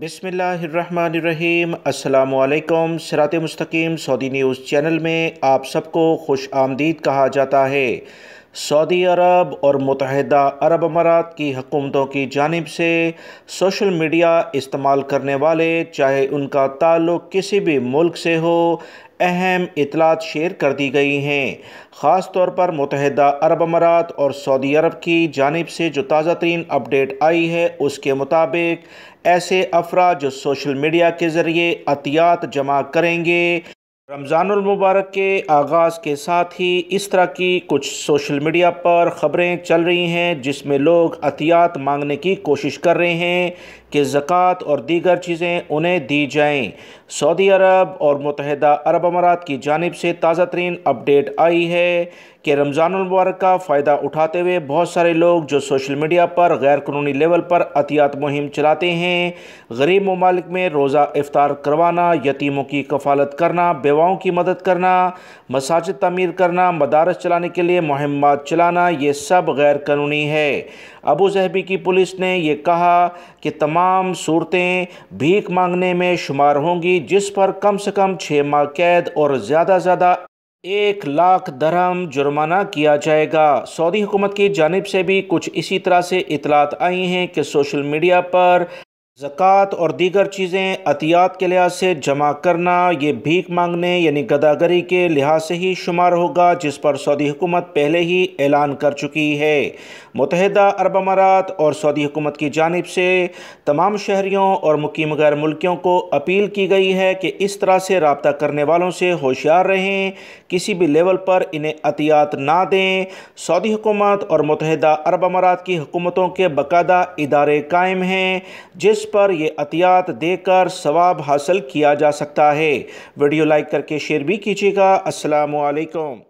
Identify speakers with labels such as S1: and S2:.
S1: बिस्मिल्लाहिर्रहमानिर्रहीम। अस्सलामुअलैकुम। सिरात मुस्तकीम सऊदी न्यूज़ चैनल में आप सबको खुश आमदीद कहा जाता है। सऊदी अरब और मुत्तहिदा अरब अमारात की हुकूमतों की जानिब से सोशल मीडिया इस्तेमाल करने वाले, चाहे उनका ताल्लुक़ किसी भी मुल्क से हो, अहम इतलात शेयर कर दी गई हैं। ख़ास तौर पर मुत्तहिदा अरब अमारात और सऊदी अरब की जानिब से जो ताज़ा तरीन अपडेट आई है, उसके मुताबिक ऐसे अफराद जो सोशल मीडिया के ज़रिए अतियात जमा करेंगे, रमज़ानुल मुबारक के आगाज़ के साथ ही इस तरह की कुछ सोशल मीडिया पर ख़बरें चल रही हैं जिसमें लोग अतियात मांगने की कोशिश कर रहे हैं कि ज़कात और दीगर चीज़ें उन्हें दी जाएं। सऊदी अरब और मुत्तहिदा अरब अमारात की जानिब से ताज़ा तरीन अपडेट आई है कि रमज़ानुल मुबारक का फ़ायदा उठाते हुए बहुत सारे लोग जो सोशल मीडिया पर गैर कानूनी लेवल पर अतियात मुहिम चलाते हैं, गरीब ममालिक में रोज़ा इफ्तार करवाना, यतीमों की कफ़ालत करना, बेवाओं की मदद करना, मसाजिद तामीर करना, मदारस चलाने के लिए मुहिम्मात चलाना, ये सब गैर कानूनी है। अबू ज़हबी की पुलिस ने यह कहा कि तमाम सूरतें भीख मांगने में शुमार होंगी, जिस पर कम से कम 6 माह कैद और ज़्यादा से ज़्यादा 1 लाख दरहम जुर्माना किया जाएगा। सऊदी हुकूमत की जानिब से भी कुछ इसी तरह से इतलात आई हैं कि सोशल मीडिया पर ज़कात और दीगर चीज़ें अतियात के लिहाज से जमा करना, ये भीख मांगने यानी गदागरी के लिहाज से ही शुमार होगा, जिस पर सऊदी हुकूमत पहले ही ऐलान कर चुकी है। मुत्तहिदा अरब अमारात और सऊदी हुकूमत की जानिब से तमाम शहरियों और मुकीम गैर मुल्कियों को अपील की गई है कि इस तरह से रब्ता करने वालों से होशियार रहें, किसी भी लेवल पर इन्हें अतियात ना दें। सऊदी हुकूमत और मुत्तहिदा अरब अमारात की हुकूमतों के बाकायदा इदारे कायम हैं जिस पर यह अतियात देकर सवाब हासिल किया जा सकता है। वीडियो लाइक करके शेयर भी कीजिएगा। अस्सलामु अलैकुम।